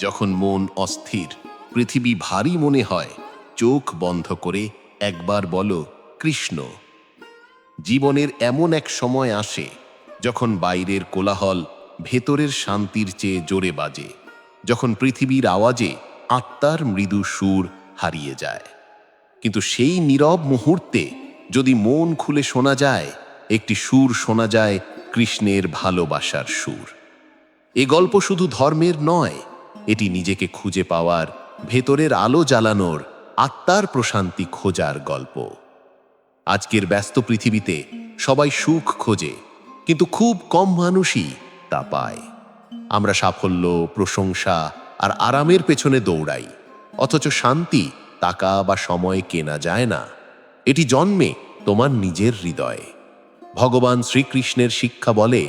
যখন মন অস্থির, পৃথিবী ভারী মনে হয়, চোখ বন্ধ করে একবার বলো কৃষ্ণ। জীবনের এমন এক সময় আসে যখন বাইরের কোলাহল ভেতরের শান্তির চেয়ে জোরে বাজে, যখন পৃথিবীর আওয়াজে আত্মার মৃদু সুর হারিয়ে যায়। কিন্তু সেই নীরব মুহূর্তে যদি মন খুলে শোনা যায়, একটি সুর শোনা যায়, কৃষ্ণের ভালোবাসার সুর। এ গল্প শুধু ধর্মের নয়, এটি নিজেকে খুঁজে পাওয়ার, ভেতরের আলো জ্বালানোর, আত্মার প্রশান্তি খোঁজার গল্প। আজকের ব্যস্ত পৃথিবীতে সবাই সুখ খোঁজে, কিন্তু খুব কম মানুষই তা পায়। আমরা সাফল্য, প্রশংসা আর আরামের পেছনে দৌড়াই, অথচ শান্তি টাকা বা সময় কেনা যায় না। এটি জন্মে তোমার নিজের হৃদয়ে। ভগবান শ্রীকৃষ্ণের শিক্ষা বলে,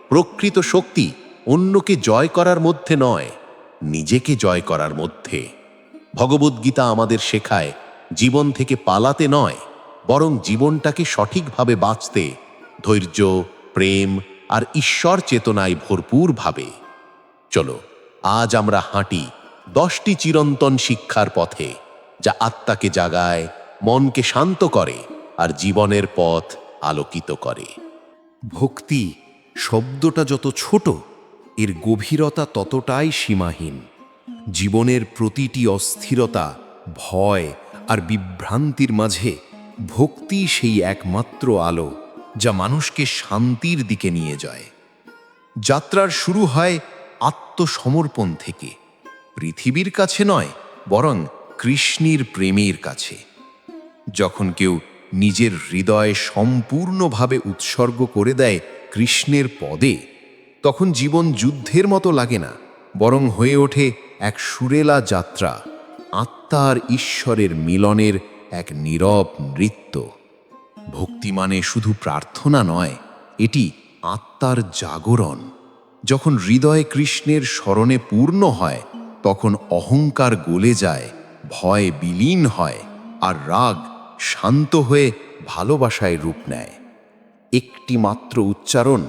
প্রকৃত শক্তি অন্যকে জয় করার মধ্যে নয়, নিজেকে জয় করার মধ্যে। ভগবদ্গীতা আমাদের শেখায়, জীবন থেকে পালাতে নয়, বরং জীবনটাকে সঠিকভাবে বাঁচতে, ধৈর্য, প্রেম আর ঈশ্বর চেতনায় ভরপুরভাবে। চলো আজ আমরা হাঁটি 10টি চিরন্তন শিক্ষার পথে, যা আত্মাকে জাগায়, মনকে শান্ত করে আর জীবনের পথ আলোকিত করে। ভক্তি শব্দটা যত ছোট, এর গভীরতা ততটাই সীমাহীন। জীবনের প্রতিটি অস্থিরতা, ভয় আর বিভ্রান্তির মাঝে ভক্তি সেই একমাত্র আলো যা মানুষকে শান্তির দিকে নিয়ে যায়। যাত্রার শুরু হয় আত্মসমর্পণ থেকে, পৃথিবীর কাছে নয়, বরং কৃষ্ণের প্রেমের কাছে। যখন কেউ নিজের হৃদয় সম্পূর্ণভাবে উৎসর্গ করে দেয় কৃষ্ণের পদে, তখন জীবন যুদ্ধের মতো লাগে না, বরং হয়ে ওঠে এক সুরেলা যাত্রা, আত্মার ঈশ্বরের মিলনের এক নীরব নৃত্য। ভক্তি মানে শুধু প্রার্থনা নয়, এটি আত্মার জাগরণ। যখন হৃদয় কৃষ্ণের স্মরণে পূর্ণ হয়, তখন অহংকার গলে যায়, ভয় বিলীন হয়, আর রাগ শান্ত হয়ে ভালোবাসায় রূপ নেয়। একটি মাত্র উচ্চারণ,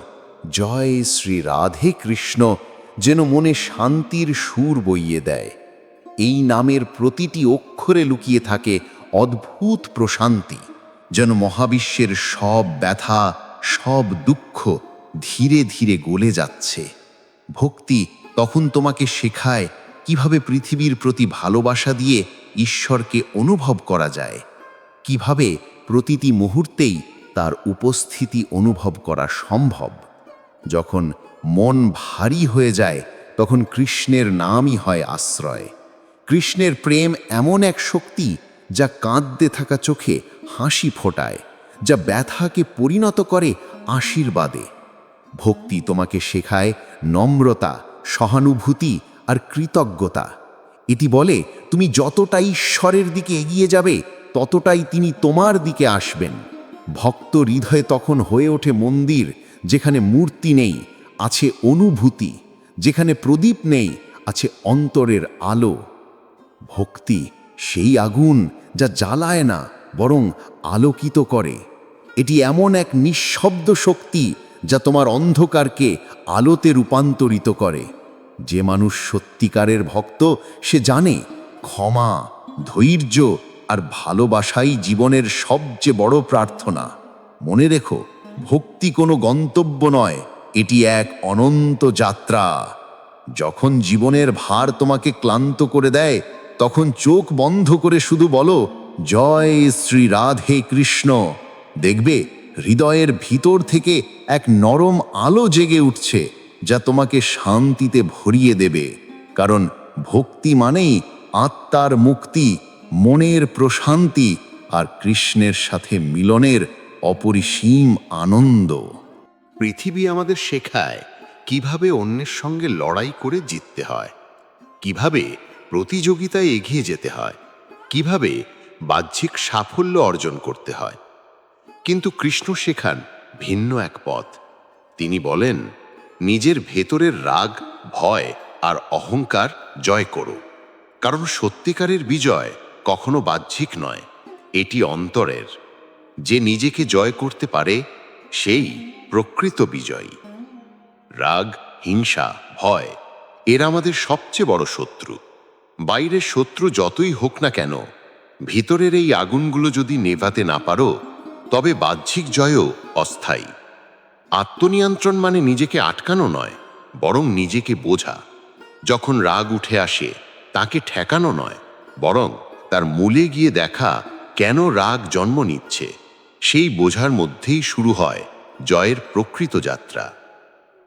জয় শ্রী রাধে কৃষ্ণ, যেন মনে শান্তির সুর বইয়ে দেয়। এই নামের প্রতিটি অক্ষরে লুকিয়ে থাকে অদ্ভুত প্রশান্তি, যেন মহাবিশ্বের সব ব্যথা, সব দুঃখ ধীরে ধীরে গলে যাচ্ছে। ভক্তি তখন তোমাকে শেখায় কিভাবে পৃথিবীর প্রতি ভালোবাসা দিয়ে ঈশ্বরকে অনুভব করা যায়, কিভাবে প্রতিটি মুহূর্তেই তার উপস্থিতি অনুভব করা সম্ভব। যখন মন ভারী হয়ে যায়, তখন কৃষ্ণের নামই হয় আশ্রয়। কৃষ্ণের প্রেম এমন এক শক্তি যা কাঁদতে থাকা চোখে হাসি ফোটায়, যা ব্যথাকে পরিণত করে আশীর্বাদে। ভক্তি তোমাকে শেখায় নম্রতা, সহানুভূতি আর কৃতজ্ঞতা। এটি বলে, তুমি যতটা ঈশ্বরের দিকে এগিয়ে যাবে, ততটাই তিনি তোমার দিকে আসবেন। ভক্ত হৃদয়ে তখন হয়ে ওঠে মন্দির, যেখানে মূর্তি নেই, আছে অনুভূতি, যেখানে প্রদীপ নেই, আছে অন্তরের আলো। ভক্তি সেই আগুন যা জ্বালায় না, বরং আলোকিত করে। এটি এমন এক নিঃশব্দ শক্তি যা তোমার অন্ধকারকে আলোতে রূপান্তরিত করে। যে মানুষ সত্যিকারের ভক্ত, সে জানে ক্ষমা, ধৈর্য আর ভালোবাসাই জীবনের সবচেয়ে বড় প্রার্থনা। মনে রেখো, ভক্তি কোনো গন্তব্য নয়, এটি এক অনন্ত যাত্রা। যখন জীবনের ভার তোমাকে ক্লান্ত করে দেয়, তখন চোখ বন্ধ করে শুধু বলো, জয় শ্রী রাধে কৃষ্ণ। দেখবে হৃদয়ের ভিতর থেকে এক নরম আলো জেগে উঠছে, যা তোমাকে শান্তিতে ভরিয়ে দেবে। কারণ ভক্তি মানেই আত্মার মুক্তি, মনের প্রশান্তি আর কৃষ্ণের সাথে মিলনের অপরিসীম আনন্দ। পৃথিবী আমাদের শেখায় কিভাবে অন্যের সঙ্গে লড়াই করে জিততে হয়, কিভাবে প্রতিযোগিতায় এগিয়ে যেতে হয়, কিভাবে বাহ্যিক সাফল্য অর্জন করতে হয়। কিন্তু কৃষ্ণ শেখান ভিন্ন এক পথ। তিনি বলেন, নিজের ভেতরের রাগ, ভয় আর অহংকার জয় করো। কারণ সত্যিকারের বিজয় কখনো বাহ্যিক নয়, এটি অন্তরের। যে নিজেকে জয় করতে পারে, সেই প্রকৃত বিজয়ী। রাগ, হিংসা, ভয় এরা আমাদের সবচেয়ে বড় শত্রু। বাইরের শত্রু যতই হোক না কেন, ভিতরের এই আগুনগুলো যদি নেভাতে না পারো, তবে বাহ্যিক জয়ও অস্থায়ী। আত্মনিয়ন্ত্রণ মানে নিজেকে আটকানো নয়, বরং নিজেকে বোঝা। যখন রাগ উঠে আসে, তাকে ঠেকানো নয়, বরং তার মূলে গিয়ে দেখা কেন রাগ জন্ম নিচ্ছে। সেই বোঝার মধ্যেই শুরু হয় জয়ের প্রকৃত যাত্রা।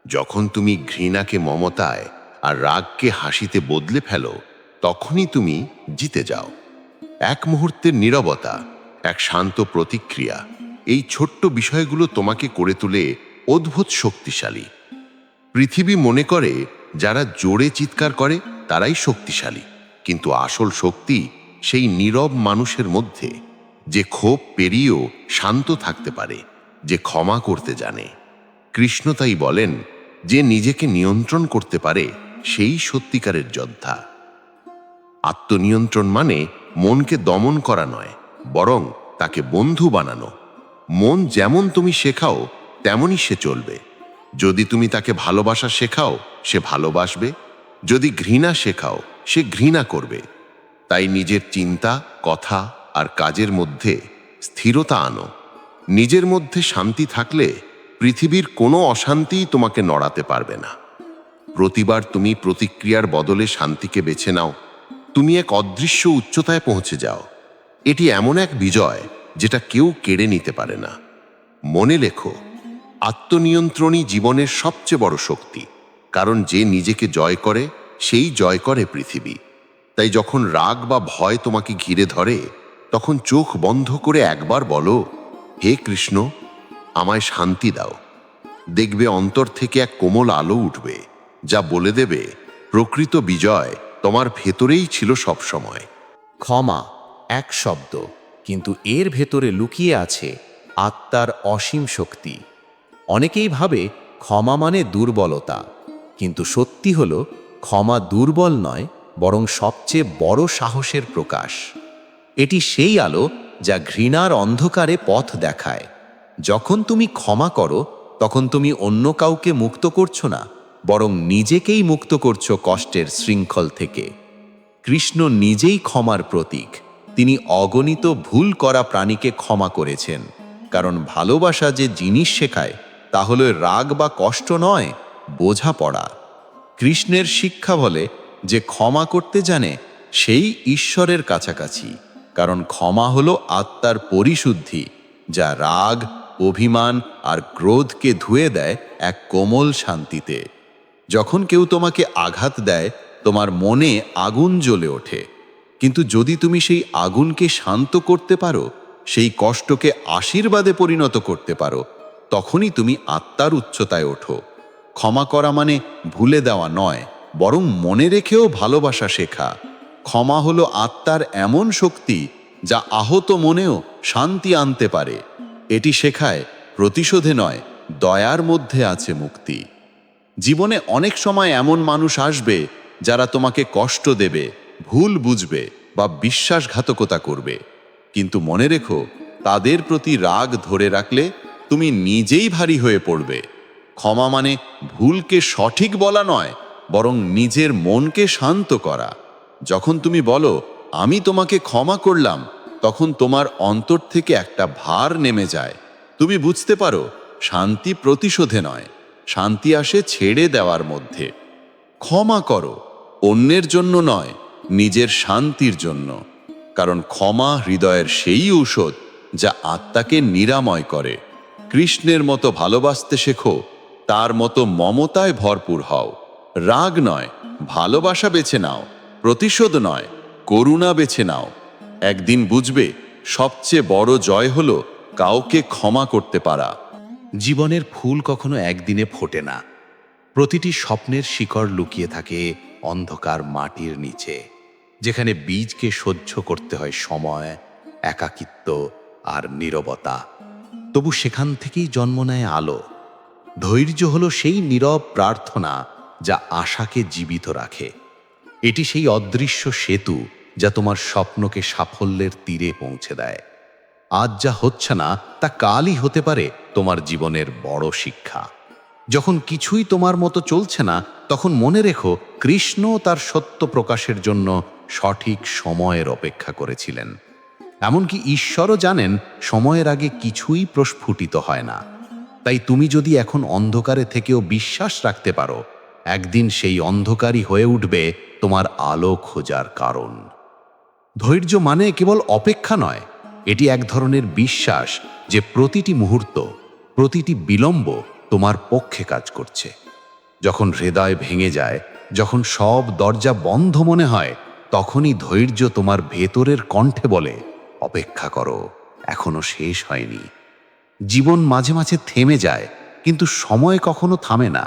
যখন তুমি ঘৃণাকে মমতায় আর রাগকে হাসিতে বদলে ফেলো, তখনই তুমি জিতে যাও। এক মুহূর্তের নীরবতা, এক শান্ত প্রতিক্রিয়া, এই ছোট্ট বিষয়গুলো তোমাকে করে তোলে অদ্ভুত শক্তিশালী। পৃথিবী মনে করে যারা জোরে চিৎকার করে তারাই শক্তিশালী, কিন্তু আসল শক্তি সেই নীরব মানুষের মধ্যে, যে ক্ষোভ পেরিয়েও শান্ত থাকতে পারে, যে ক্ষমা করতে জানে। কৃষ্ণ তাই বলেন, যে নিজেকে নিয়ন্ত্রণ করতে পারে সেই সত্যিকারের যোদ্ধা। আত্মনিয়ন্ত্রণ মানে মনকে দমন করা নয়, বরং তাকে বন্ধু বানানো। মন যেমন তুমি শেখাও তেমনই সে চলবে। যদি তুমি তাকে ভালোবাসা শেখাও, সে ভালোবাসবে। যদি ঘৃণা শেখাও, সে ঘৃণা করবে। তাই নিজের চিন্তা, কথা আর কাজের মধ্যে স্থিরতা আনো। নিজের মধ্যে শান্তি থাকলে পৃথিবীর কোনো অশান্তিই তোমাকে নড়াতে পারবে না। প্রতিবার তুমি প্রতিক্রিয়ার বদলে শান্তিকে বেছে নাও, তুমি এক অদৃশ্য উচ্চতায় পৌঁছে যাও। এটি এমন এক বিজয় যেটা কেউ কেড়ে নিতে পারে না। মনে লেখো, আত্মনিয়ন্ত্রণই জীবনের সবচেয়ে বড় শক্তি, কারণ যে নিজেকে জয় করে সেই জয় করে পৃথিবী। তাই যখন রাগ বা ভয় তোমাকে ঘিরে ধরে, তখন চোখ বন্ধ করে একবার বলো, হে কৃষ্ণ, আমায় শান্তি দাও। দেখবে অন্তর থেকে এক কোমল আলো উঠবে, যা বলে দেবে প্রকৃত বিজয় তোমার ভেতরেই ছিল সব সময়। ক্ষমা এক শব্দ, কিন্তু এর ভেতরে লুকিয়ে আছে আত্মার অসীম শক্তি। অনেকেই ভাবে ক্ষমা মানে দুর্বলতা, কিন্তু সত্যি হলো ক্ষমা দুর্বল নয়, বরং সবচেয়ে বড় সাহসের প্রকাশ। এটি সেই আলো যা ঘৃণার অন্ধকারে পথ দেখায়। যখন তুমি ক্ষমা করো, তখন তুমি অন্য কাউকে মুক্ত করছো না, বরং নিজেকেই মুক্ত করছো কষ্টের শৃঙ্খল থেকে। কৃষ্ণ নিজেই ক্ষমার প্রতীক। তিনি অগণিত ভুল করা প্রাণীকে ক্ষমা করেছেন, কারণ ভালোবাসা যে জিনিস শেখায় তা হলো রাগ বা কষ্ট নয়, বোঝাপড়া। কৃষ্ণের শিক্ষা বলে, যে ক্ষমা করতে জানে সেই ঈশ্বরের কাছাকাছি, কারণ ক্ষমা হলো আত্মার পরিশুদ্ধি, যা রাগ, অভিমান আর ক্রোধকে ধুয়ে দেয় এক কোমল শান্তিতে। যখন কেউ তোমাকে আঘাত দেয়, তোমার মনে আগুন জ্বলে ওঠে, কিন্তু যদি তুমি সেই আগুনকে শান্ত করতে পারো, সেই কষ্টকে আশীর্বাদে পরিণত করতে পারো, তখনই তুমি আত্মার উচ্চতায় ওঠো। ক্ষমা করা মানে ভুলে দেওয়া নয়, বরং মনে রেখেও ভালোবাসা শেখা। ক্ষমা হলো আত্মার এমন শক্তি যা আহত মনেও শান্তি আনতে পারে। এটি শেখায় প্রতিশোধে নয়, দয়ার মধ্যে আছে মুক্তি। জীবনে অনেক সময় এমন মানুষ আসবে যারা তোমাকে কষ্ট দেবে, ভুল বুঝবে বা বিশ্বাসঘাতকতা করবে, কিন্তু মনে রেখো, তাদের প্রতি রাগ ধরে রাখলে তুমি নিজেই ভারী হয়ে পড়বে। ক্ষমা মানে ভুলকে সঠিক বলা নয়, বরং নিজের মনকে শান্ত করা। যখন তুমি বলো, আমি তোমাকে ক্ষমা করলাম, তখন তোমার অন্তর থেকে একটা ভার নেমে যায়। তুমি বুঝতে পারো, শান্তি প্রতিশোধে নয়, শান্তি আসে ছেড়ে দেওয়ার মধ্যে। ক্ষমা করো, অন্যের জন্য নয়, নিজের শান্তির জন্য, কারণ ক্ষমা হৃদয়ের সেই ঔষধ যা আত্মাকে নিরাময় করে। কৃষ্ণের মতো ভালোবাসতে শেখো, তার মতো মমতায় ভরপুর হও। রাগ নয়, ভালোবাসা বেছে নাও। প্রতিশোধ নয়, করুণা বেছে নাও। একদিন বুঝবে, সবচেয়ে বড় জয় হলো কাউকে ক্ষমা করতে পারা। জীবনের ফুল কখনো একদিনে ফোটে না। প্রতিটি স্বপ্নের শিকড় লুকিয়ে থাকে অন্ধকার মাটির নিচে, যেখানে বীজকে সহ্য করতে হয় সময়, একাকিত্ব আর নীরবতা। তবু সেখান থেকেই জন্ম নেয় আলো। ধৈর্য হলো সেই নীরব প্রার্থনা যা আশাকে জীবিত রাখে। এটি সেই অদৃশ্য সেতু যা তোমার স্বপ্নকে সাফল্যের তীরে পৌঁছে দেয়। আজ যা হচ্ছে না তা কালই হতে পারে তোমার জীবনের বড় শিক্ষা। যখন কিছুই তোমার মতো চলছে না, তখন মনে রেখো কৃষ্ণ তার সত্য প্রকাশের জন্য সঠিক সময়ের অপেক্ষা করেছিলেন। এমনকি ঈশ্বরও জানেন সময়ের আগে কিছুই প্রস্ফুটিত হয় না। তাই তুমি যদি এখন অন্ধকারে থেকেও বিশ্বাস রাখতে পারো, একদিন সেই অন্ধকারই হয়ে উঠবে তোমার আলো খোঁজার কারণ। ধৈর্য মানে কেবল অপেক্ষা নয়, এটি এক ধরনের বিশ্বাস যে প্রতিটি মুহূর্ত, প্রতিটি বিলম্ব তোমার পক্ষে কাজ করছে। যখন হৃদয় ভেঙে যায়, যখন সব দরজা বন্ধ মনে হয়, তখনই ধৈর্য তোমার ভেতরের কণ্ঠে বলে, অপেক্ষা করো, এখনো শেষ হয়নি। জীবন মাঝে মাঝে থেমে যায়, কিন্তু সময় কখনো থামে না।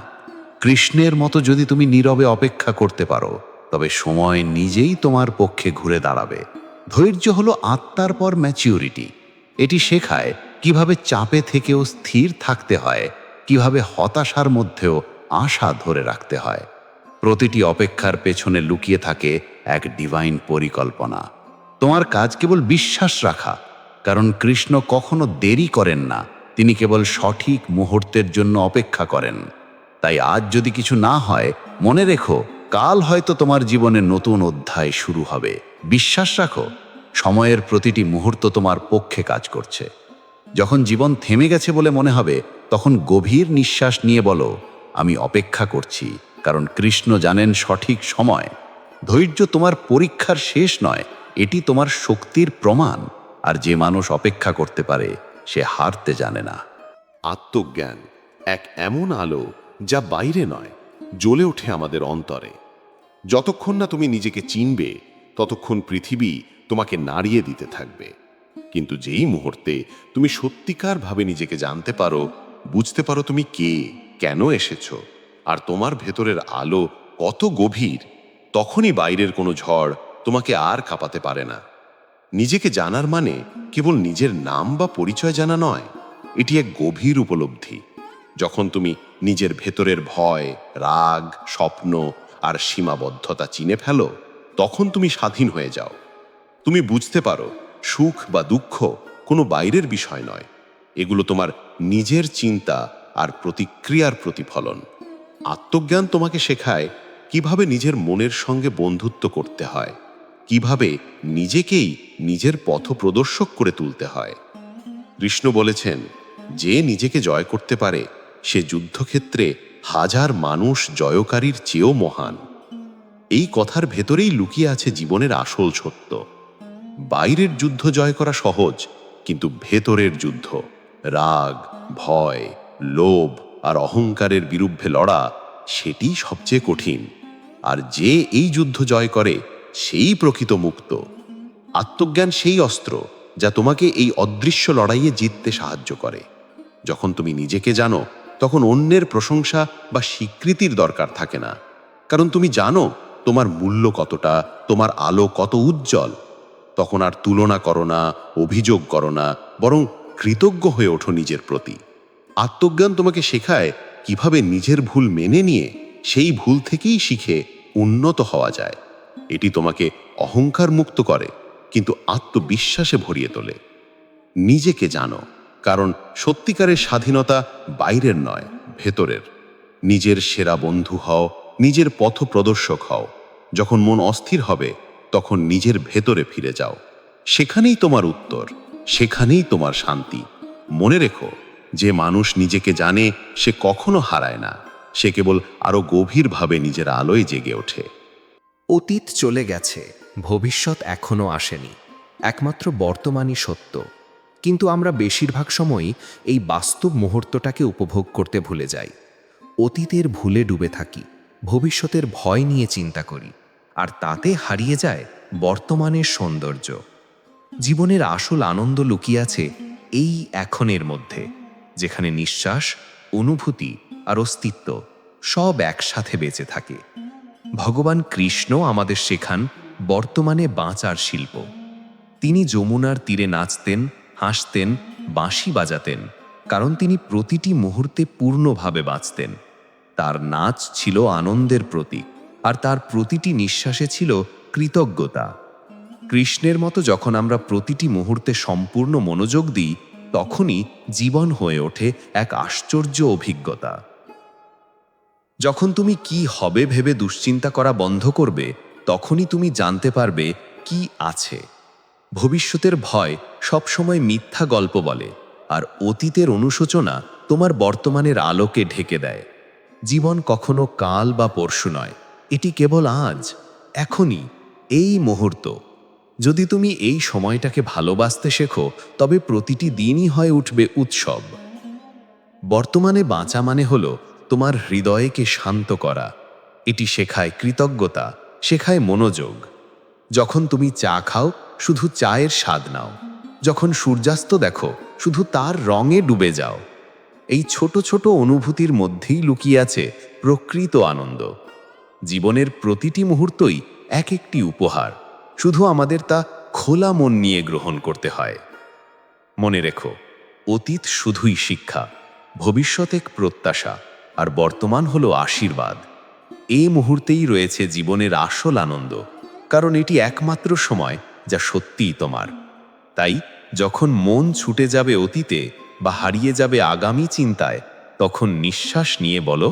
কৃষ্ণের মতো যদি তুমি নীরবে অপেক্ষা করতে পারো, তবে সময় নিজেই তোমার পক্ষে ঘুরে দাঁড়াবে। ধৈর্য হলো আত্মার পর ম্যাচিউরিটি। এটি শেখায় কিভাবে চাপে থেকেও স্থির থাকতে হয়, কিভাবে হতাশার মধ্যেও আশা ধরে রাখতে হয়। প্রতিটি অপেক্ষার পেছনে লুকিয়ে থাকে এক ডিভাইন পরিকল্পনা। তোমার কাজ কেবল বিশ্বাস রাখা, কারণ কৃষ্ণ কখনো দেরি করেন না, তিনি কেবল সঠিক মুহূর্তের জন্য অপেক্ষা করেন। তাই আজ যদি কিছু না হয়, মনে রেখো কাল হয়তো তোমার জীবনে নতুন অধ্যায় শুরু হবে। বিশ্বাস রাখো, সময়ের প্রতিটি মুহূর্ত তোমার পক্ষে কাজ করছে। যখন জীবন থেমে গেছে বলে মনে হবে, তখন গভীর নিঃশ্বাস নিয়ে বলো, আমি অপেক্ষা করছি, কারণ কৃষ্ণ জানেন সঠিক সময়। ধৈর্য তোমার পরীক্ষার শেষ নয়, এটি তোমার শক্তির প্রমাণ। আর যে মানুষ অপেক্ষা করতে পারে, সে হারতে জানে না। আত্মজ্ঞান এক এমন আলো যা বাইরে নয়, জ্বলে ওঠে আমাদের অন্তরে। যতক্ষণ না তুমি নিজেকে চিনবে, ততক্ষণ পৃথিবী তোমাকে নাড়িয়ে দিতে থাকবে। কিন্তু যেই মুহূর্তে তুমি সত্যিকারভাবে নিজেকে জানতে পারো, বুঝতে পারো তুমি কে, কেন এসেছো, আর তোমার ভেতরের আলো কত গভীর, তখনই বাইরের কোনো ঝড় তোমাকে আর কাঁপাতে পারে না। নিজেকে জানার মানে কেবল নিজের নাম বা পরিচয় জানা নয়, এটি এক গভীর উপলব্ধি। যখন তুমি নিজের ভেতরের ভয়, রাগ, স্বপ্ন আর সীমাবদ্ধতা চিনে ফেলো, তখন তুমি স্বাধীন হয়ে যাও। তুমি বুঝতে পারো সুখ বা দুঃখ কোনো বাইরের বিষয় নয়, এগুলো তোমার নিজের চিন্তা আর প্রতিক্রিয়ার প্রতিফলন। আত্মজ্ঞান তোমাকে শেখায় কিভাবে নিজের মনের সঙ্গে বন্ধুত্ব করতে হয়, কিভাবে নিজেকেই নিজের পথপ্রদর্শক করে তুলতে হয়। কৃষ্ণ বলেছেন, যে নিজেকে জয় করতে পারে, সে যুদ্ধক্ষেত্রে হাজার মানুষ জয়কারীর চেয়েও মহান। এই কথার ভেতরেই লুকিয়ে আছে জীবনের আসল সত্য। বাইরের যুদ্ধ জয় করা সহজ, কিন্তু ভেতরের যুদ্ধ, রাগ, ভয়, লোভ আর অহংকারের বিরুদ্ধে লড়া, সেটি সবচেয়ে কঠিন। আর যে এই যুদ্ধ জয় করে, সেই প্রকৃত মুক্ত। আত্মজ্ঞান সেই অস্ত্র যা তোমাকে এই অদৃশ্য লড়াইয়ে জিততে সাহায্য করে। যখন তুমি নিজেকে জানো, তখন অন্যের প্রশংসা বা স্বীকৃতির দরকার থাকে না, কারণ তুমি জানো তোমার মূল্য কতটা, তোমার আলো কত উজ্জ্বল। তখন আর তুলনা করো না, অভিযোগ করো না, বরং কৃতজ্ঞ হয়ে ওঠো নিজের প্রতি। আত্মজ্ঞান তোমাকে শেখায় কিভাবে নিজের ভুল মেনে নিয়ে সেই ভুল থেকেই শিখে উন্নত হওয়া যায়। এটি তোমাকে অহংকার মুক্ত করে, কিন্তু আত্মবিশ্বাসে ভরিয়ে তোলে। নিজেকে জানো, কারণ সত্যিকারের স্বাধীনতা বাইরের নয়, ভেতরের। নিজের সেরা বন্ধু হও, নিজের পথ প্রদর্শক হও। যখন মন অস্থির হবে, তখন নিজের ভেতরে ফিরে যাও। সেখানেই তোমার উত্তর, সেখানেই তোমার শান্তি। মনে রেখো, যে মানুষ নিজেকে জানে, সে কখনো হারায় না, সে কেবল আরো গভীরভাবে নিজের আলোয় জেগে ওঠে। অতীত চলে গেছে, ভবিষ্যৎ এখনো আসেনি, একমাত্র বর্তমানই সত্য। কিন্তু আমরা বেশিরভাগ সময়ই এই বাস্তব মুহূর্তটাকে উপভোগ করতে ভুলে যাই। অতীতের ভুলে ডুবে থাকি, ভবিষ্যতের ভয় নিয়ে চিন্তা করি, আর তাতে হারিয়ে যায় বর্তমানের সৌন্দর্য। জীবনের আসল আনন্দ লুকিয়ে আছে এই এখনের মধ্যে, যেখানে নিঃশ্বাস, অনুভূতি আর অস্তিত্ব সব একসাথে বেঁচে থাকে। ভগবান কৃষ্ণ আমাদের শেখান বর্তমানে বাঁচার শিল্প। তিনি যমুনার তীরে নাচতেন, হাসতেন, বাঁশি বাজাতেন, কারণ তিনি প্রতিটি মুহূর্তে পূর্ণভাবে বাঁচতেন। তার নাচ ছিল আনন্দের প্রতীক, আর তার প্রতিটি নিঃশ্বাসে ছিল কৃতজ্ঞতা। কৃষ্ণের মতো যখন আমরা প্রতিটি মুহূর্তে সম্পূর্ণ মনোযোগ দিই, তখনই জীবন হয়ে ওঠে এক আশ্চর্য অভিজ্ঞতা। যখন তুমি কি হবে ভেবে দুশ্চিন্তা করা বন্ধ করবে, তখনই তুমি জানতে পারবে কি আছে। ভবিষ্যতের ভয় সবসময় মিথ্যা গল্প বলে, আর অতীতের অনুশোচনা তোমার বর্তমানের আলোকে ঢেকে দেয়। জীবন কখনো কাল বা পরশু নয়, এটি কেবল আজ, এখনই, এই মুহূর্ত। যদি তুমি এই সময়টাকে ভালোবাসতে শেখো, তবে প্রতিটি দিনই হয়ে উঠবে উৎসব। বর্তমানে বাঁচা মানে হলো তোমার হৃদয়কে শান্ত করা। এটি শেখায় কৃতজ্ঞতা, শেখায় মনোযোগ। যখন তুমি চা খাও, শুধু চায়ের স্বাদ নাও। যখন সূর্যাস্ত দেখো, শুধু তার রঙে ডুবে যাও। এই ছোট ছোট অনুভূতির মধ্যেই লুকিয়ে আছে প্রকৃত আনন্দ। জীবনের প্রতিটি মুহূর্তই এক একটি উপহার, শুধু আমাদের তা খোলা মন নিয়ে গ্রহণ করতে হয়। মনে রেখো, অতীত শুধুই শিক্ষা, ভবিষ্যৎ এক প্রত্যাশা, আর বর্তমান হলো আশীর্বাদ। এই মুহূর্তেই রয়েছে জীবনের আসল আনন্দ, কারণ এটি একমাত্র সময় যা সত্যিই তোমার। তাই যখন মন ছুটে যাবে অতীতে বা হারিয়ে যাবে আগামী চিন্তায়, তখন নিঃশ্বাস নিয়ে বলো,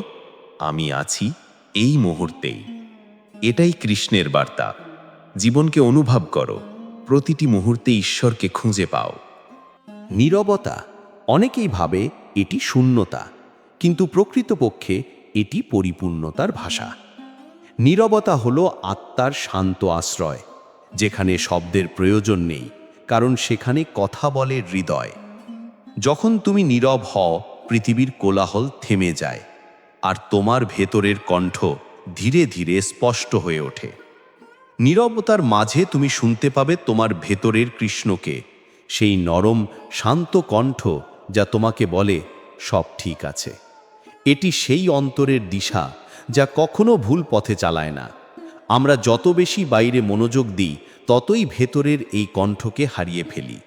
আমি আছি এই মুহূর্তেই। এটাই কৃষ্ণের বার্তা। জীবনকে অনুভব করো, প্রতিটি মুহূর্তে ঈশ্বরকে খুঁজে পাও। নীরবতা অনেকেই ভাবে এটি শূন্যতা, কিন্তু প্রকৃতপক্ষে এটি পরিপূর্ণতার ভাষা। নীরবতা হলো আত্মার শান্ত আশ্রয়, যেখানে শব্দের প্রয়োজন নেই, কারণ সেখানে কথা বলে হৃদয়। যখন তুমি নীরব হও, পৃথিবীর কোলাহল থেমে যায়, আর তোমার ভেতরের কণ্ঠ ধীরে ধীরে স্পষ্ট হয়ে ওঠে। নীরবতার মাঝে তুমি শুনতে পাবে তোমার ভেতরের কৃষ্ণকে, সেই নরম শান্ত কণ্ঠ যা তোমাকে বলে সব ঠিক আছে। এটি সেই অন্তরের দিশা যা কখনো ভুল পথে চালায় না। আমরা যত বেশি বাইরে মনোযোগ দিই, ততই ভেতরের এই কণ্ঠকে হারিয়ে ফেলি।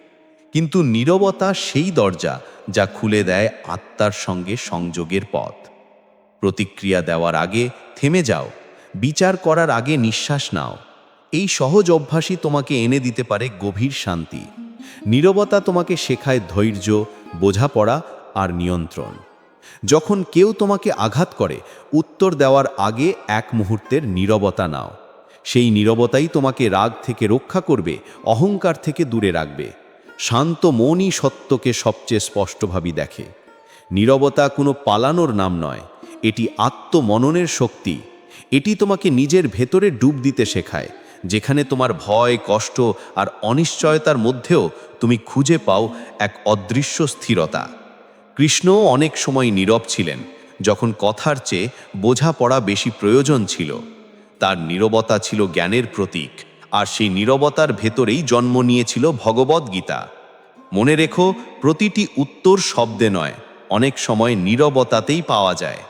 কিন্তু নীরবতা সেই দরজা যা খুলে দেয় আত্মার সঙ্গে সংযোগের পথ। প্রতিক্রিয়া দেওয়ার আগে থেমে যাও, বিচার করার আগে নিঃশ্বাস নাও। এই সহজ অভ্যাসই তোমাকে এনে দিতে পারে গভীর শান্তি। নীরবতা তোমাকে শেখায় ধৈর্য, বোঝাপড়া আর নিয়ন্ত্রণ। যখন কেউ তোমাকে আঘাত করে, উত্তর দেওয়ার আগে এক মুহূর্তের নীরবতা নাও। সেই নীরবতাই তোমাকে রাগ থেকে রক্ষা করবে, অহংকার থেকে দূরে রাখবে। শান্ত মনই সত্যকে সবচেয়ে স্পষ্টভাবে দেখে। নীরবতা কোনো পালানোর নাম নয়, এটি আত্মমননের শক্তি। এটি তোমাকে নিজের ভেতরে ডুব দিতে শেখায়, যেখানে তোমার ভয়, কষ্ট আর অনিশ্চয়তার মধ্যেও তুমি খুঁজে পাও এক অদৃশ্য স্থিরতা। কৃষ্ণও অনেক সময় নীরব ছিলেন, যখন কথার চেয়ে বোঝাপড়া বেশি প্রয়োজন ছিল। তার নীরবতা ছিল জ্ঞানের প্রতীক, আর সেই নীরবতার ভেতরেই জন্ম নিয়েছিল ভগবদ্গীতা। মনে রেখো, প্রতিটি উত্তর শব্দে নয়, অনেক সময় নীরবতাতেই পাওয়া যায়।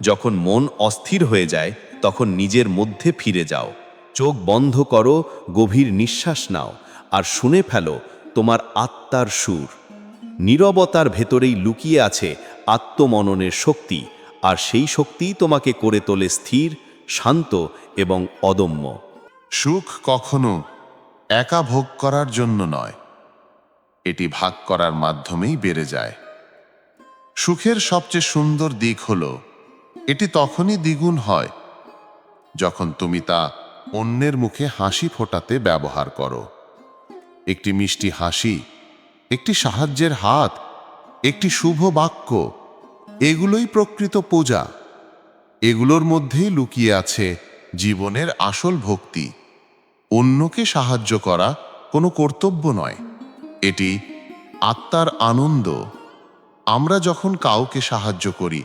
যখন মন অস্থির হয়ে যায়, তখন নিজের মধ্যে ফিরে যাও, চোখ বন্ধ করো, গভীর নিঃশ্বাস নাও, আর শুনে ফেলো তোমার আত্মার সুর। নীরবতার ভেতরেই লুকিয়ে আছে আত্মমননের শক্তি, আর সেই শক্তিই তোমাকে করে তোলে স্থির, শান্ত এবং অদম্য। সুখ কখনো একা ভোগ করার জন্য নয়, এটি ভাগ করার মাধ্যমেই বেড়ে যায়। সুখের সবচেয়ে সুন্দর দিক হলো, এটি তখনই দ্বিগুণ হয় যখন তুমি তা অন্যের মুখে হাসি ফোটাতে ব্যবহার করো। একটি মিষ্টি হাসি, একটি সাহায্যের হাত, একটি শুভ বাক্য, এগুলোই প্রকৃত পূজা। এগুলোর মধ্যেই লুকিয়ে আছে জীবনের আসল ভক্তি। অন্যকে সাহায্য করা কোনো কর্তব্য নয়, এটি আত্মার আনন্দ। আমরা যখন কাউকে সাহায্য করি,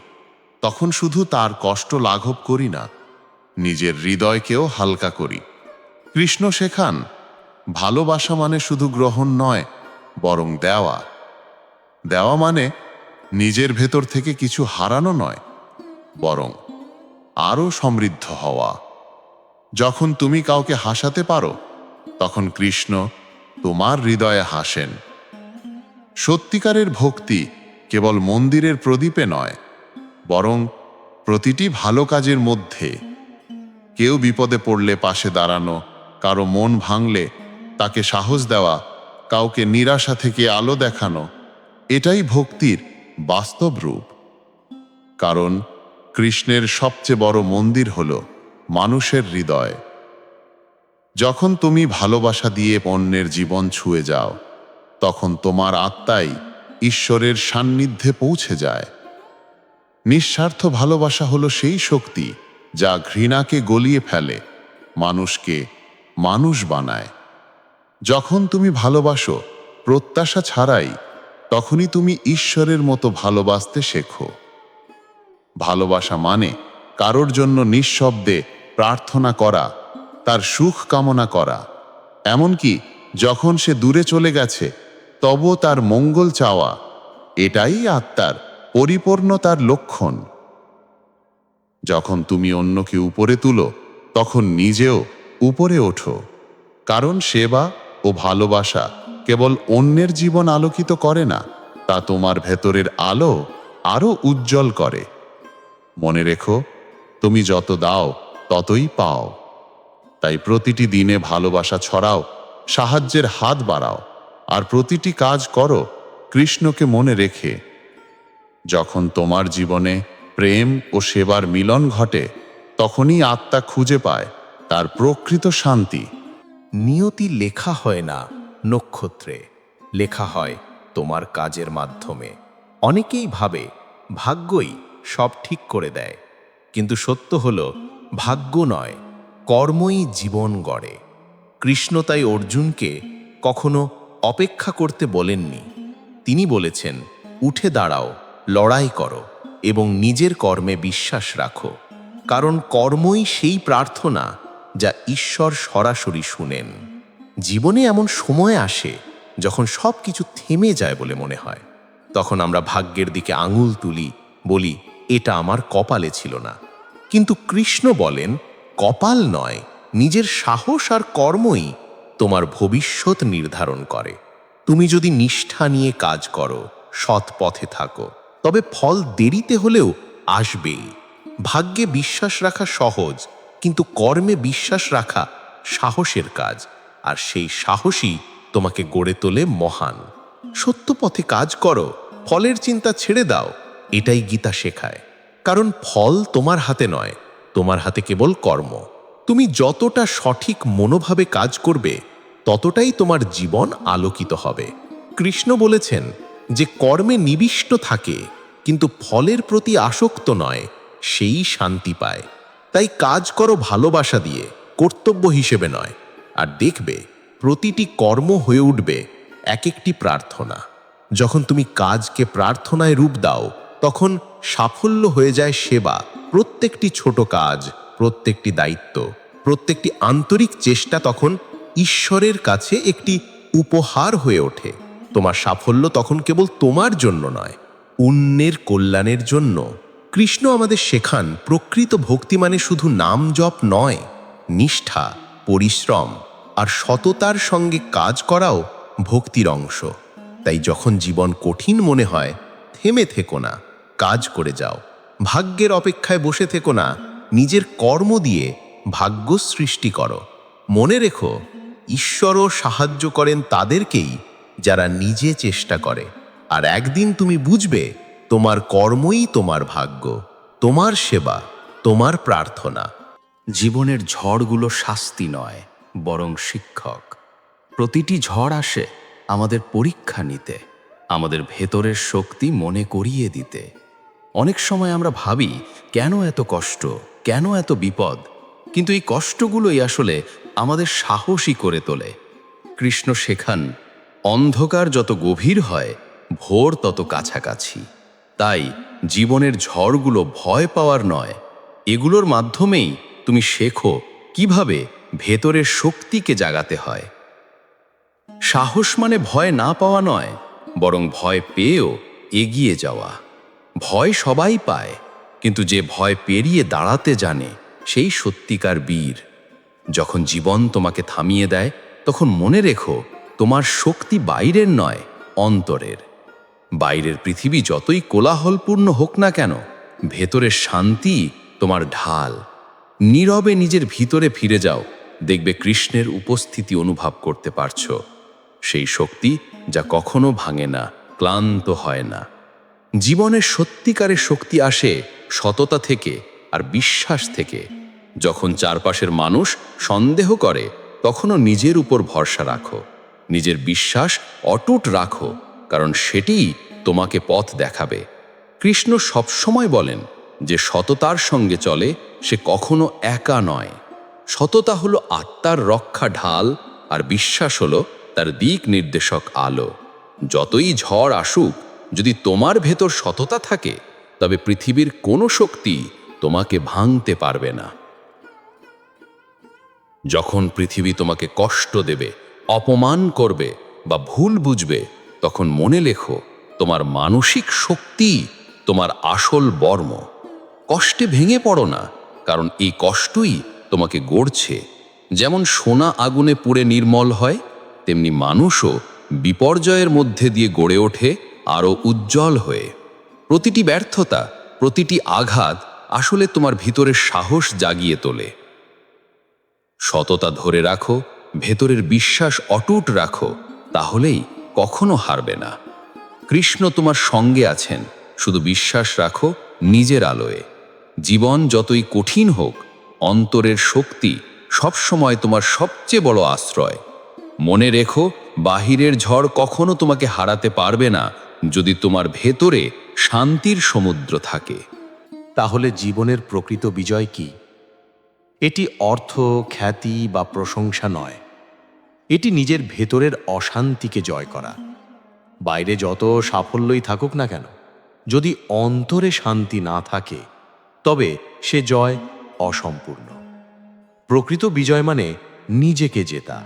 তখন শুধু তার কষ্ট লাঘব করি না, নিজের হৃদয়কেও হালকা করি। কৃষ্ণ শেখান, ভালোবাসা মানে শুধু গ্রহণ নয়, বরং দেওয়া। দেওয়া মানে নিজের ভেতর থেকে কিছু হারানো নয়, বরং আরও সমৃদ্ধ হওয়া। যখন তুমি কাউকে হাসাতে পারো, তখন কৃষ্ণ তোমার হৃদয়ে হাসেন। সত্যিকারের ভক্তি কেবল মন্দিরের প্রদীপে নয়, বরং প্রতিটি ভালো কাজের মধ্যে। কেউ বিপদে পড়লে পাশে দাঁড়ানো, কারো মন ভাঙলে তাকে সাহস দেওয়া, কাউকে নিরাশা থেকে আলো দেখানো, এটাই ভক্তির বাস্তব রূপ। কারণ কৃষ্ণের সবচেয়ে বড় মন্দির হল মানুষের হৃদয়। যখন তুমি ভালোবাসা দিয়ে অন্যের জীবন ছুঁয়ে যাও, তখন তোমার আত্মাই ঈশ্বরের সান্নিধ্যে পৌঁছে যায়। নিঃস্বার্থ ভালোবাসা হলো সেই শক্তি যা ঘৃণাকে গলিয়ে ফেলে, মানুষকে মানুষ বানায়। যখন তুমি ভালোবাসো প্রত্যাশা ছাড়াই, তখনই তুমি ঈশ্বরের মতো ভালোবাসতে শেখো। ভালোবাসা মানে কারোর জন্য নিঃশব্দে প্রার্থনা করা, তার সুখ কামনা করা, এমনকি যখন সে দূরে চলে গেছে তবুও তার মঙ্গল চাওয়া। এটাই আত্মার পরিপূর্ণতার লক্ষণ। যখন তুমি অন্যকে উপরে তুলো, তখন নিজেও উপরে ওঠো। কারণ সেবা ও ভালোবাসা কেবল অন্যের জীবন আলোকিত করে না, তা তোমার ভেতরের আলো আরও উজ্জ্বল করে। মনে রেখো, তুমি যত দাও ততই পাও। তাই প্রতিটি দিনে ভালোবাসা ছড়াও, সাহায্যের হাত বাড়াও, আর প্রতিটি কাজ করো কৃষ্ণকে মনে রেখে। যখন তোমার জীবনে প্রেম ও সেবার মিলন ঘটে, তখনই আত্মা খুঁজে পায় তার প্রকৃত শান্তি। নিয়তি লেখা হয় না নক্ষত্রে, লেখা হয় তোমার কাজের মাধ্যমে। অনেকেই ভাবে ভাগ্যই সব ঠিক করে দেয়, কিন্তু সত্য হলো ভাগ্য নয়, কর্মই জীবন গড়ে। কৃষ্ণ তাই অর্জুনকে কখনো অপেক্ষা করতে বলেননি। তিনি বলেছেন, উঠে দাঁড়াও, লড়াই করো এবং নিজের কর্মে বিশ্বাস রাখো। কারণ কর্মই সেই প্রার্থনা যা ঈশ্বর সরাসরি শুনেন। জীবনে এমন সময় আসে যখন সব কিছু থেমে যায় বলে মনে হয়। তখন আমরা ভাগ্যের দিকে আঙুল তুলি, বলি এটা আমার কপালে ছিল না। কিন্তু কৃষ্ণ বলেন, কপাল নয়, নিজের সাহস আর কর্মই তোমার ভবিষ্যৎ নির্ধারণ করে। তুমি যদি নিষ্ঠা নিয়ে কাজ করো, সৎ পথে থাকো, তবে ফল দেরিতে হলেও আসবেই। ভাগ্যে বিশ্বাস রাখা সহজ, কিন্তু কর্মে বিশ্বাস রাখা সাহসের কাজ, আর সেই সাহসই তোমাকে গড়ে তোলে মহান। সত্য পথে কাজ করো, ফলের চিন্তা ছেড়ে দাও, এটাই গীতা শেখায়। কারণ ফল তোমার হাতে নয়, তোমার হাতে কেবল কর্ম। তুমি যতটা সঠিক মনোভাবে কাজ করবে, ততটাই তোমার জীবন আলোকিত হবে। কৃষ্ণ বলেছেন, যে কর্মে নিবিষ্ট থাকে কিন্তু ফলের প্রতি আসক্ত নয়, সেই শান্তি পায়। তাই কাজ করো ভালোবাসা দিয়ে, কর্তব্য হিসেবে নয়, আর দেখবে প্রতিটি কর্ম হয়ে উঠবে এক একটি প্রার্থনা। যখন তুমি কাজকে প্রার্থনায় রূপ দাও, তখন সাফল্য হয়ে যায় সেবা। প্রত্যেকটি ছোট কাজ, প্রত্যেকটি দায়িত্ব, প্রত্যেকটি আন্তরিক চেষ্টা তখন ঈশ্বরের কাছে একটি উপহার হয়ে ওঠে। তোমার সাফল্য তখন কেবল তোমার জন্য নয়, অন্যের কল্যাণের জন্য। কৃষ্ণ আমাদের শেখান, প্রকৃত ভক্তি মানে শুধু নাম জপ নয়, নিষ্ঠা, পরিশ্রম আর সততার সঙ্গে কাজ করাও ভক্তির অংশ। তাই যখন জীবন কঠিন মনে হয়, থেমে থেকো না, কাজ করে যাও। ভাগ্যের অপেক্ষায় বসে থেকো না, নিজের কর্ম দিয়ে ভাগ্য সৃষ্টি করো। মনে রেখো, ঈশ্বরও সাহায্য করেন তাদেরকেই যারা নিজে চেষ্টা করে। আর একদিন তুমি বুঝবে, তোমার কর্মই তোমার ভাগ্য, তোমার সেবা, তোমার প্রার্থনা। জীবনের ঝড়গুলো শাস্তি নয়, বরং শিক্ষক। প্রতিটি ঝড় আসে আমাদের পরীক্ষা নিতে, আমাদের ভেতরের শক্তি মনে করিয়ে দিতে। অনেক সময় আমরা ভাবি, কেন এত কষ্ট, কেন এত বিপদ? কিন্তু এই কষ্টগুলোই আসলে আমাদের সাহসী করে তোলে। কৃষ্ণ শেখান, অন্ধকার যত গভীর হয়, ভোর তত কাছাকাছি। তাই জীবনের ঝড়গুলো ভয় পাওয়ার নয়, এগুলোর মাধ্যমেই তুমি শেখো কিভাবে ভেতরের শক্তিকে জাগাতে হয়। সাহস মানে ভয় না পাওয়া নয়, বরং ভয় পেয়েও এগিয়ে যাওয়া। ভয় সবাই পায়, কিন্তু যে ভয় পেরিয়ে দাঁড়াতে জানে, সেই সত্যিকার বীর। যখন জীবন তোমাকে থামিয়ে দেয়, তখন মনে রেখো, তোমার শক্তি বাইরের নয়, অন্তরের। বাইরের পৃথিবী যতই কোলাহলপূর্ণ হোক না কেন, ভেতরের শান্তি তোমার ঢাল। নীরবে নিজের ভিতরে ফিরে যাও, দেখবে কৃষ্ণের উপস্থিতি অনুভব করতে পারছো। সেই শক্তি যা কখনো ভাঙে না, ক্লান্ত হয় না। জীবনের সত্যিকারের শক্তি আসে সততা থেকে আর বিশ্বাস থেকে। যখন চারপাশের মানুষ সন্দেহ করে, তখনও নিজের উপর ভরসা রাখো, নিজের বিশ্বাস অটুট রাখো, কারণ সেটিই তোমাকে পথ দেখাবে। কৃষ্ণ সবসময় বলেন যে সততার সঙ্গে চলে সে কখনো একা নয়। সততা হলো আত্মার রক্ষা ঢাল, আর বিশ্বাস হলো তার দিক নির্দেশক আলো। যতই ঝড় আসুক, যদি তোমার ভেতর সততা থাকে, তবে পৃথিবীর কোনো শক্তি তোমাকে ভাঙতে পারবে না। যখন পৃথিবী তোমাকে কষ্ট দেবে, অপমান করবে বা ভুল বুঝবে, তখন মনে লেখো তোমার মানসিক শক্তি তোমার আসল বর্ম। কষ্টে ভেঙে পড়ো না, কারণ এই কষ্টই তোমাকে গড়ছে। যেমন সোনা আগুনে পুড়ে নির্মল হয়, তেমনি মানুষও বিপর্যয়ের মধ্যে দিয়ে গড়ে ওঠে আরও উজ্জ্বল হয়ে। প্রতিটি ব্যর্থতা, প্রতিটি আঘাত আসলে তোমার ভিতরের সাহস জাগিয়ে তোলে। সততা ধরে রাখো, ভেতরের বিশ্বাস অটুট রাখো, তাহলেই কখনো হারবে না। কৃষ্ণ তোমার সঙ্গে আছেন, শুধু বিশ্বাস রাখো নিজের আলোয়। জীবন যতই কঠিন হোক, অন্তরের শক্তি সবসময় তোমার সবচেয়ে বড় আশ্রয়। মনে রেখো, বাহিরের ঝড় কখনো তোমাকে হারাতে পারবে না, যদি তোমার ভেতরে শান্তির সমুদ্র থাকে। তাহলে জীবনের প্রকৃত বিজয় কি? এটি অর্থ, খ্যাতি বা প্রশংসা নয়। এটি নিজের ভেতরের অশান্তিকে জয় করা। বাইরে যত সাফল্যই থাকুক না কেন, যদি অন্তরে শান্তি না থাকে, তবে সে জয় অসম্পূর্ণ। প্রকৃত বিজয় মানে নিজেকে জেতা,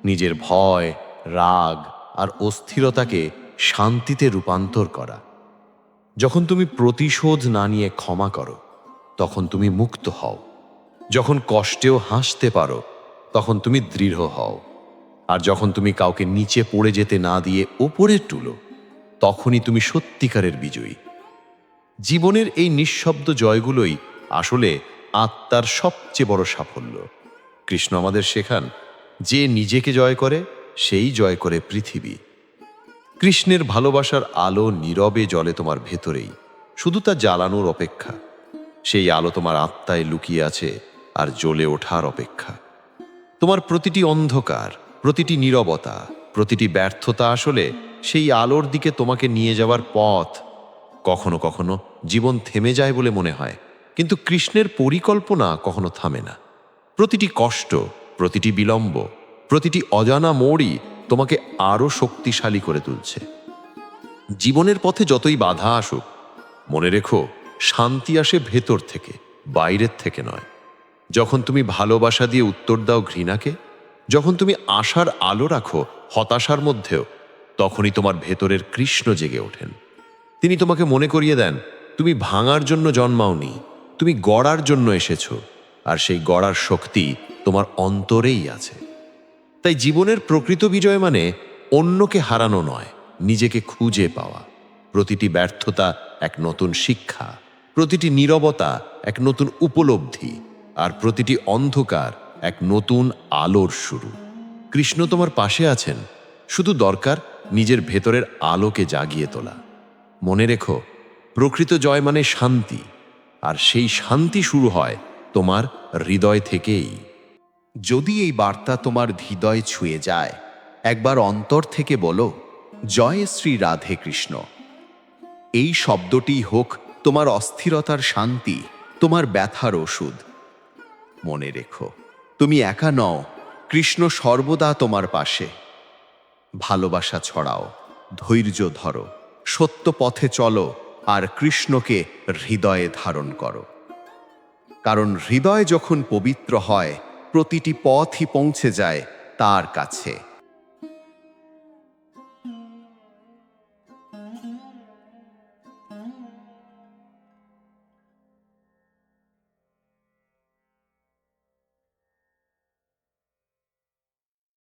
নিজের ভয়, রাগ আর অস্থিরতাকে শান্তিতে রূপান্তর করা। যখন তুমি প্রতিশোধ না নিয়ে ক্ষমা করো, তখন তুমি মুক্ত হও। যখন কষ্টেও হাসতে পারো, তখন তুমি দৃঢ় হও। আর যখন তুমি কাউকে নিচে পড়ে যেতে না দিয়ে ওপরে তুলো, তখনই তুমি সত্যিকারের বিজয়ী। জীবনের এই নিঃশব্দ জয়গুলোই আসলে আত্মার সবচেয়ে বড় সাফল্য। কৃষ্ণ আমাদের শেখান, যে নিজেকে জয় করে সেই জয় করে পৃথিবী। কৃষ্ণের ভালোবাসার আলো নীরবে জ্বলে তোমার ভেতরেই, শুধু তা জ্বালানোর অপেক্ষা। সেই আলো তোমার আত্মায় লুকিয়ে আছে আর জ্বলে ওঠার অপেক্ষা। তোমার প্রতিটি অন্ধকার, প্রতিটি নীরবতা, প্রতিটি ব্যর্থতা আসলে সেই আলোর দিকে তোমাকে নিয়ে যাওয়ার পথ। কখনো কখনো জীবন থেমে যায় বলে মনে হয়, কিন্তু কৃষ্ণের পরিকল্পনা কখনো থামে না। প্রতিটি কষ্ট, প্রতিটি বিলম্ব, প্রতিটি অজানা মোড়ই তোমাকে আরও শক্তিশালী করে তুলছে। জীবনের পথে যতই বাধা আসুক, মনে রেখো, শান্তি আসে ভেতর থেকে, বাইরের থেকে নয়। যখন তুমি ভালোবাসা দিয়ে উত্তর দাও ঘৃণাকে, যখন তুমি আশার আলো রাখো হতাশার মধ্যেও, তখনই তোমার ভেতরের কৃষ্ণ জেগে ওঠেন। তিনি তোমাকে মনে করিয়ে দেন, তুমি ভাঙার জন্য জন্মাওনি, তুমি গড়ার জন্য এসেছো, আর সেই গড়ার শক্তি তোমার অন্তরেই আছে। তাই জীবনের প্রকৃত বিজয় মানে অন্যকে হারানো নয়, নিজেকে খুঁজে পাওয়া। প্রতিটি ব্যর্থতা এক নতুন শিক্ষা, প্রতিটি নীরবতা এক নতুন উপলব্ধি, আর প্রতিটি অন্ধকার এক নতুন আলোর শুরু। কৃষ্ণ তোমার পাশে আছেন, শুধু দরকার নিজের ভেতরের আলোকে জাগিয়ে তোলা। মনে রেখো, প্রকৃত জয় মানে শান্তি, আর সেই শান্তি শুরু হয় তোমার হৃদয় থেকেই। যদি এই বার্তা তোমার হৃদয় ছুঁয়ে যায়, একবার অন্তর থেকে বলো, জয় শ্রী রাধে কৃষ্ণ। এই শব্দটি হোক তোমার অস্থিরতার শান্তি, তোমার ব্যথার ওষুধ। মনে রেখো, তুমি একা নও, কৃষ্ণ সর্বদা তোমার পাশে। ভালোবাসা ছড়াও, ধৈর্য ধরো, সত্য পথে চলো, আর কৃষ্ণকে হৃদয়ে ধারণ করো। কারণ হৃদয় যখন পবিত্র হয়, প্রতিটি পথই পৌঁছে যায় তার কাছে।